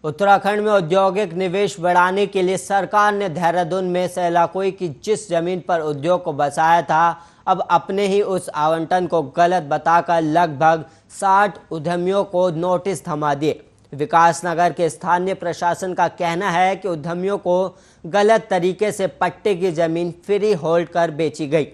उत्तराखंड में औद्योगिक निवेश बढ़ाने के लिए सरकार ने देहरादून में सेलाकुई की जिस जमीन पर उद्योग को बसाया था, अब अपने ही उस आवंटन को गलत बताकर लगभग 60 उद्यमियों को नोटिस थमा दिए। विकासनगर के स्थानीय प्रशासन का कहना है कि उद्यमियों को गलत तरीके से पट्टे की जमीन फ्री होल्ड कर बेची गई।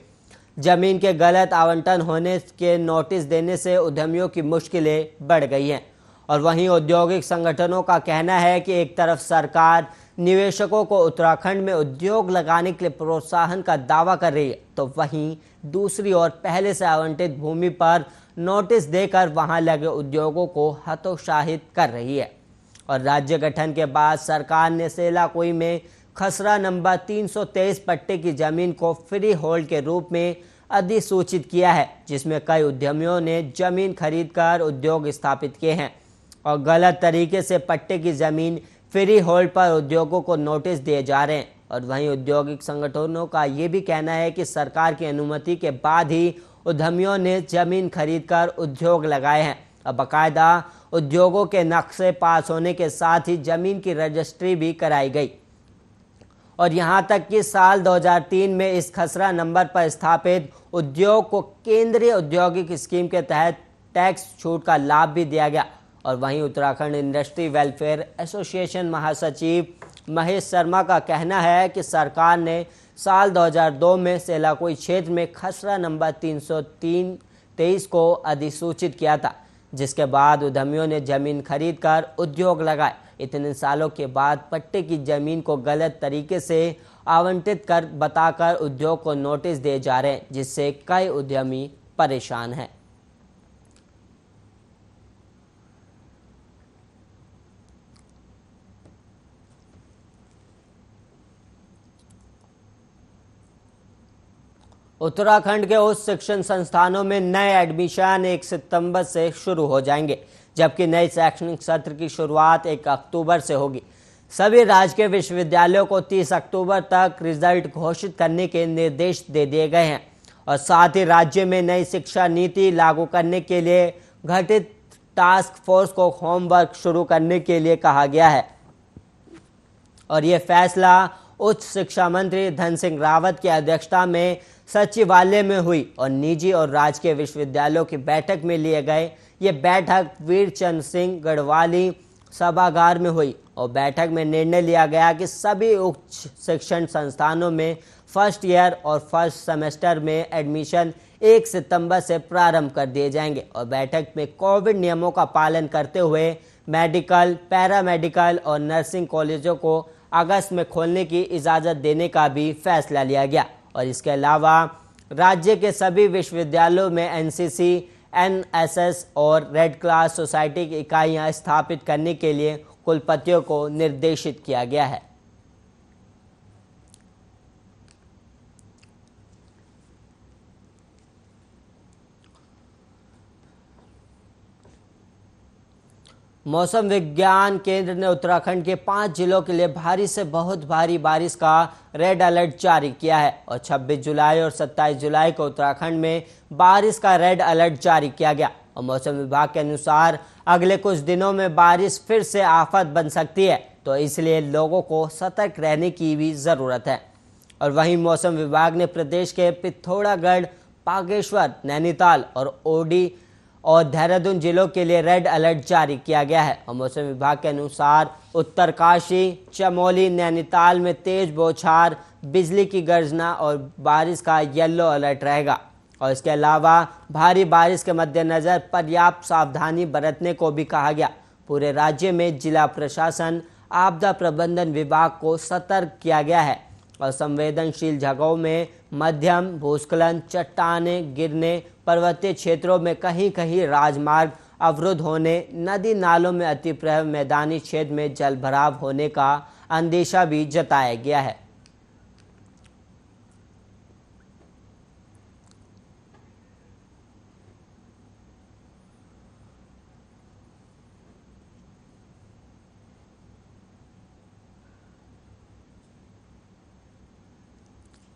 जमीन के गलत आवंटन होने के नोटिस देने से उद्यमियों की मुश्किलें बढ़ गई हैं। और वहीं औद्योगिक संगठनों का कहना है कि एक तरफ सरकार निवेशकों को उत्तराखंड में उद्योग लगाने के लिए प्रोत्साहन का दावा कर रही है, तो वहीं दूसरी ओर पहले से आवंटित भूमि पर नोटिस देकर वहां लगे उद्योगों को हतोत्साहित कर रही है। और राज्य गठन के बाद सरकार ने सेलाकुई में खसरा नंबर 323 पट्टे की जमीन को फ्री होल्ड के रूप में अधिसूचित किया है, जिसमें कई उद्यमियों ने जमीन खरीदकर उद्योग स्थापित किए हैं और गलत तरीके से पट्टे की जमीन फ्री होल्ड पर उद्योगों को नोटिस दिए जा रहे हैं। और वहीं औद्योगिक संगठनों का ये भी कहना है कि सरकार की अनुमति के बाद ही उद्यमियों ने जमीन खरीदकर उद्योग लगाए हैं और बाकायदा उद्योगों के नक्शे पास होने के साथ ही जमीन की रजिस्ट्री भी कराई गई। और यहां तक कि साल 2003 में इस खसरा नंबर पर स्थापित उद्योग को केंद्रीय औद्योगिक स्कीम के तहत टैक्स छूट का लाभ भी दिया गया। और वहीं उत्तराखंड इंडस्ट्री वेलफेयर एसोसिएशन महासचिव महेश शर्मा का कहना है कि सरकार ने साल 2002 में सेलाकुई क्षेत्र में खसरा नंबर 323 को अधिसूचित किया था, जिसके बाद उद्यमियों ने जमीन खरीदकर उद्योग लगाए। इतने सालों के बाद पट्टे की जमीन को गलत तरीके से आवंटित कर बताकर उद्योग को नोटिस दिए जा रहे हैं, जिससे कई उद्यमी परेशान हैं। उत्तराखंड के उच्च शिक्षण संस्थानों में नए एडमिशन 1 सितंबर से शुरू हो जाएंगे, जबकि नए शैक्षणिक सत्र की शुरुआत 1 अक्टूबर से होगी। सभी राजकीय विश्वविद्यालयों को 30 अक्टूबर तक रिजल्ट घोषित करने के निर्देश दे दिए गए हैं। और साथ ही राज्य में नई शिक्षा नीति लागू करने के लिए गठित टास्क फोर्स को होमवर्क शुरू करने के लिए कहा गया है। और ये फैसला उच्च शिक्षा मंत्री धन सिंह रावत की अध्यक्षता में सचिवालय में हुई और निजी और राजकीय विश्वविद्यालयों की बैठक में लिए गए। ये बैठक वीरचंद सिंह गढ़वाली सभागार में हुई और बैठक में निर्णय लिया गया कि सभी उच्च शिक्षण संस्थानों में फर्स्ट ईयर और फर्स्ट सेमेस्टर में एडमिशन 1 सितंबर से प्रारंभ कर दिए जाएंगे। और बैठक में कोविड नियमों का पालन करते हुए मेडिकल, पैरामेडिकल और नर्सिंग कॉलेजों को अगस्त में खोलने की इजाज़त देने का भी फैसला लिया गया। और इसके अलावा राज्य के सभी विश्वविद्यालयों में एनसीसी, एनएसएस और रेड क्रॉस सोसाइटी की इकाइयां स्थापित करने के लिए कुलपतियों को निर्देशित किया गया है। मौसम विज्ञान केंद्र ने उत्तराखंड के 5 जिलों के लिए भारी से बहुत भारी बारिश का रेड अलर्ट जारी किया है। और 26 जुलाई और 27 जुलाई को उत्तराखंड में बारिश का रेड अलर्ट जारी किया गया। और मौसम विभाग के अनुसार अगले कुछ दिनों में बारिश फिर से आफत बन सकती है, तो इसलिए लोगों को सतर्क रहने की भी ज़रूरत है। और वहीं मौसम विभाग ने प्रदेश के पिथौरागढ़, बागेश्वर, नैनीताल और ओडी और देहरादून जिलों के लिए रेड अलर्ट जारी किया गया है। और मौसम विभाग के अनुसार उत्तरकाशी, चमोली, नैनीताल में तेज बौछार, बिजली की गर्जना और बारिश का येलो अलर्ट रहेगा। और इसके अलावा भारी बारिश के मद्देनज़र पर्याप्त सावधानी बरतने को भी कहा गया। पूरे राज्य में जिला प्रशासन, आपदा प्रबंधन विभाग को सतर्क किया गया है। और संवेदनशील जगहों में मध्यम भूस्खलन, चट्टानें गिरने, पर्वतीय क्षेत्रों में कहीं कहीं राजमार्ग अवरुद्ध होने, नदी नालों में अतिप्रवाह, मैदानी क्षेत्र में जलभराव होने का अंदेशा भी जताया गया है।